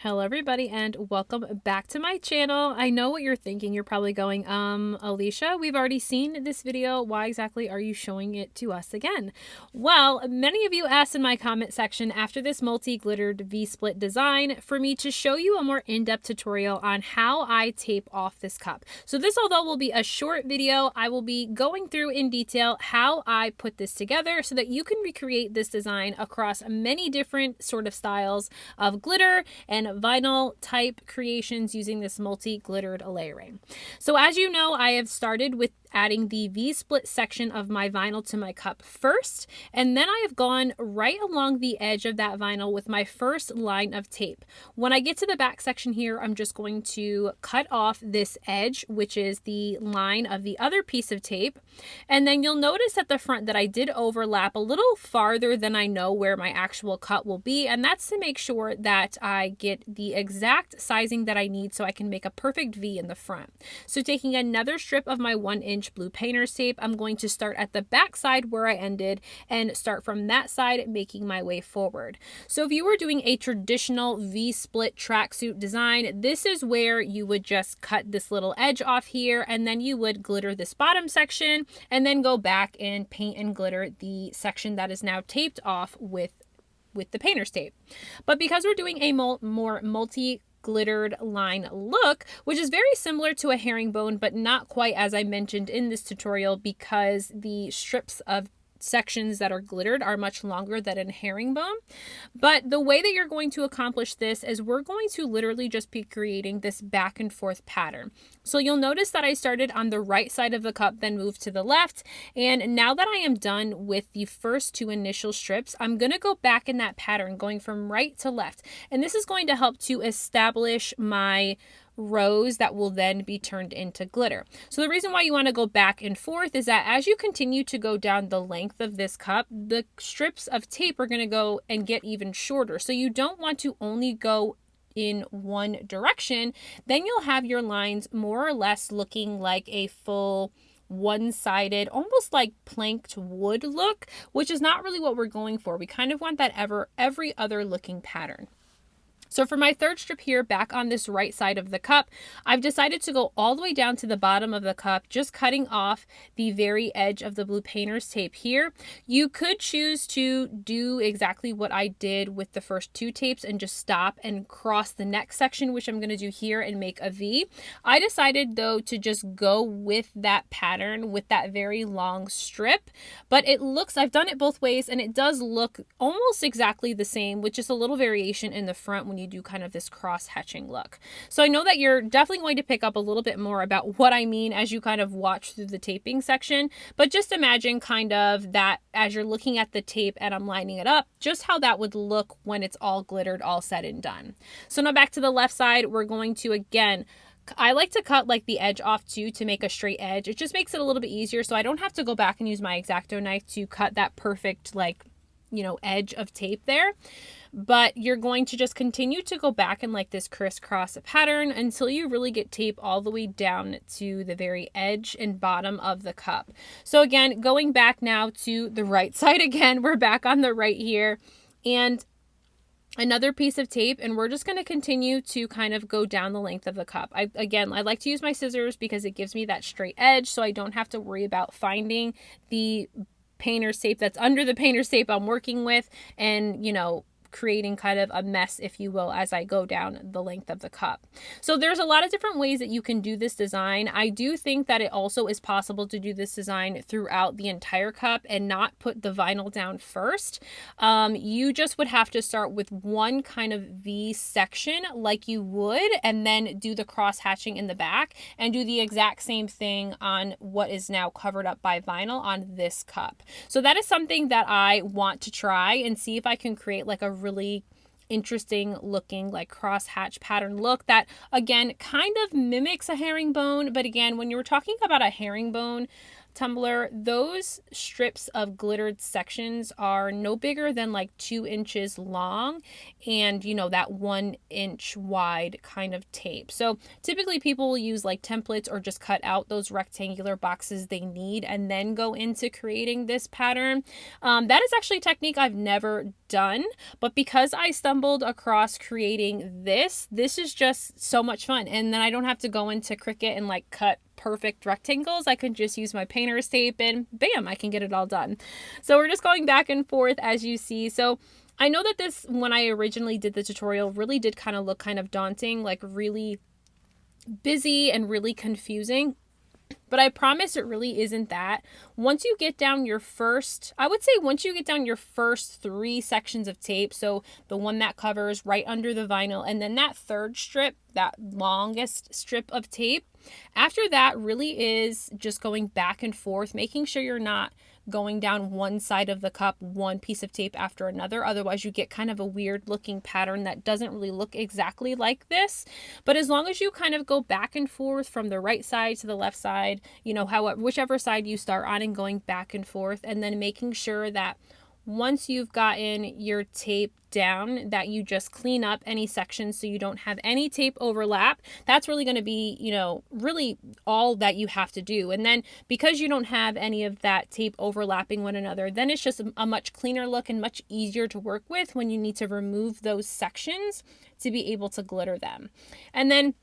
Hello everybody and welcome back to my channel. I know what you're thinking. You're probably going, Alicia, we've already seen this video. Why exactly are you showing it to us again? Well, many of you asked in my comment section after this multi-glittered V-split design for me to show you a more in-depth tutorial on how I tape off this cup. So this, although will be a short video, I will be going through in detail how I put this together so that you can recreate this design across many different sort of styles of glitter and vinyl type creations using this multi-glittered layering. So as you know, I have started with adding the V-split section of my vinyl to my cup first, and then I have gone right along the edge of that vinyl with my first line of tape. When I get to the back section here, I'm just going to cut off this edge, which is the line of the other piece of tape, and then you'll notice at the front that I did overlap a little farther than I know where my actual cut will be, and that's to make sure that I get the exact sizing that I need so I can make a perfect V in the front. So taking another strip of my 1-inch blue painter's tape, I'm going to start at the back side where I ended and start from that side, making my way forward. So if you were doing a traditional V-split tracksuit design, this is where you would just cut this little edge off here, and then you would glitter this bottom section and then go back and paint and glitter the section that is now taped off with the painter's tape. But because we're doing a more multi-glittered line look, which is very similar to a herringbone, but not quite as I mentioned in this tutorial, because the strips of sections that are glittered are much longer than a herringbone. But the way that you're going to accomplish this is we're going to literally just be creating this back and forth pattern. So you'll notice that I started on the right side of the cup, then moved to the left. And now that I am done with the first two initial strips, I'm going to go back in that pattern, going from right to left. And this is going to help to establish my rows that will then be turned into glitter. So the reason why you want to go back and forth is that as you continue to go down the length of this cup, the strips of tape are going to go and get even shorter. So you don't want to only go in one direction. Then you'll have your lines more or less looking like a full one-sided, almost like planked wood look, which is not really what we're going for. We kind of want that every other looking pattern. So for my third strip here, back on this right side of the cup, I've decided to go all the way down to the bottom of the cup, just cutting off the very edge of the blue painter's tape here. You could choose to do exactly what I did with the first two tapes and just stop and cross the next section, which I'm going to do here, and make a V. I decided though to just go with that pattern with that very long strip, but it looks, I've done it both ways, and it does look almost exactly the same with just a little variation in the front when you do kind of this cross hatching look. So I know that you're definitely going to pick up a little bit more about what I mean as you kind of watch through the taping section, but just imagine kind of that as you're looking at the tape and I'm lining it up, just how that would look when it's all glittered, all said and done. So now back to the left side, we're going to, again, I like to cut like the edge off too to make a straight edge. It just makes it a little bit easier so I don't have to go back and use my X-Acto knife to cut that perfect, like, you know, edge of tape there. But you're going to just continue to go back in like this crisscross pattern until you really get tape all the way down to the very edge and bottom of the cup. So again, going back now to the right side again, we're back on the right here, and another piece of tape, and we're just going to continue to kind of go down the length of the cup. I like to use my scissors because it gives me that straight edge so I don't have to worry about finding the painter's tape that's under the painter's tape I'm working with and, you know, creating kind of a mess, if you will, as I go down the length of the cup. So there's a lot of different ways that you can do this design. I do think that it also is possible to do this design throughout the entire cup and not put the vinyl down first. You just would have to start with one kind of V section like you would, and then do the cross hatching in the back and do the exact same thing on what is now covered up by vinyl on this cup. So that is something that I want to try and see if I can create like a really interesting looking like cross hatch pattern look that again kind of mimics a herringbone. But again, when you're talking about a herringbone, tumbler, those strips of glittered sections are no bigger than like 2 inches long and, you know, that 1 inch wide kind of tape. So typically people will use like templates or just cut out those rectangular boxes they need and then go into creating this pattern. That is actually a technique I've never done, but because I stumbled across creating this is just so much fun. And then I don't have to go into Cricut and like cut perfect rectangles. I can just use my painter's tape and bam, I can get it all done. So we're just going back and forth as you see. So I know that this, when I originally did the tutorial, really did kind of look kind of daunting, like really busy and really confusing. But I promise it really isn't that. Once you get down your first, I would say once you get down your first 3 sections of tape, so the one that covers right under the vinyl, and then that third strip, that longest strip of tape, after that really is just going back and forth, making sure you're not going down one side of the cup, one piece of tape after another. Otherwise you get kind of a weird looking pattern that doesn't really look exactly like this. But as long as you kind of go back and forth from the right side to the left side, you know, whichever side you start on, and going back and forth, and then making sure that once you've gotten your tape down, that you just clean up any sections so you don't have any tape overlap. That's really going to be, you know, really all that you have to do. And then because you don't have any of that tape overlapping one another, then it's just a much cleaner look and much easier to work with when you need to remove those sections to be able to glitter them. And then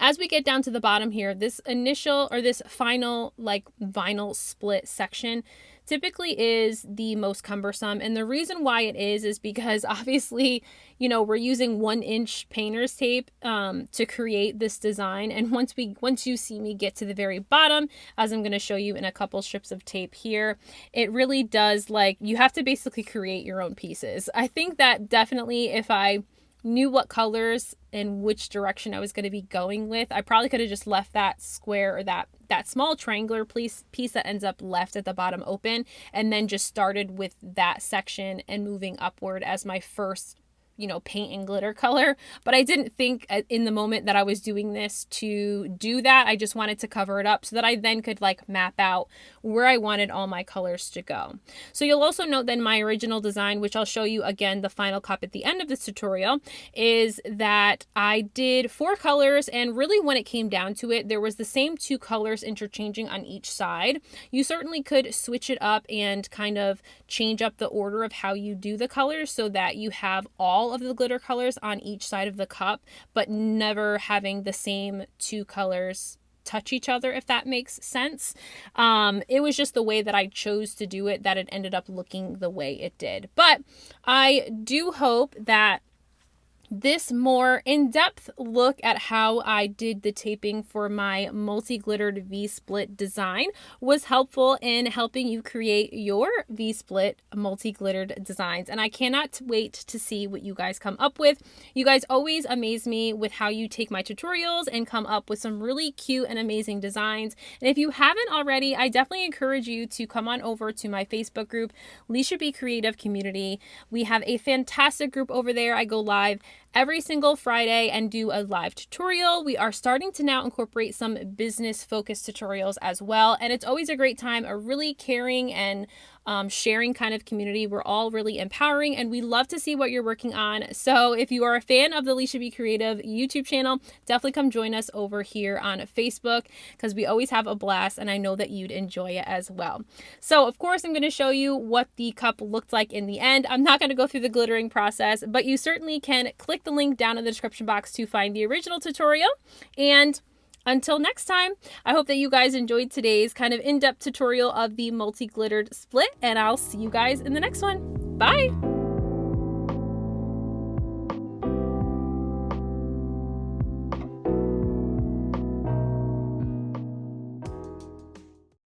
as we get down to the bottom here, this initial or this final like vinyl split section typically is the most cumbersome. And the reason why it is because obviously, you know, we're using 1 inch painter's tape to create this design. And once you see me get to the very bottom, as I'm going to show you in a couple strips of tape here, it really does, like, you have to basically create your own pieces. I think that definitely if I knew what colors and which direction I was going to be going with, I probably could have just left that square or that small triangular piece that ends up left at the bottom open, and then just started with that section and moving upward as my first, you know, paint and glitter color. But I didn't think in the moment that I was doing this to do that. I just wanted to cover it up so that I then could like map out where I wanted all my colors to go. So you'll also note that my original design, which I'll show you again, the final cup at the end of this tutorial, is that I did 4 colors, and really when it came down to it, there was the same 2 colors interchanging on each side. You certainly could switch it up and kind of change up the order of how you do the colors so that you have all of the glitter colors on each side of the cup, but never having the same 2 colors touch each other, if that makes sense. It was just the way that I chose to do it that it ended up looking the way it did. But I do hope that this more in-depth look at how I did the taping for my multi-glittered V-split design was helpful in helping you create your V-split multi-glittered designs. And I cannot wait to see what you guys come up with. You guys always amaze me with how you take my tutorials and come up with some really cute and amazing designs. And if you haven't already, I definitely encourage you to come on over to my Facebook group, Lysha Be Creative Community. We have a fantastic group over there. I go live every single Friday and do a live tutorial. We are starting to now incorporate some business focused tutorials as well. And it's always a great time, a really caring and sharing kind of community. We're all really empowering and we love to see what you're working on. So if you are a fan of the Lysha Be Creative YouTube channel, definitely come join us over here on Facebook because we always have a blast and I know that you'd enjoy it as well. So of course I'm going to show you what the cup looked like in the end. I'm not going to go through the glittering process, but you certainly can click the link down in the description box to find the original tutorial. And until next time, I hope that you guys enjoyed today's kind of in-depth tutorial of the multi-glittered split, and I'll see you guys in the next one. Bye!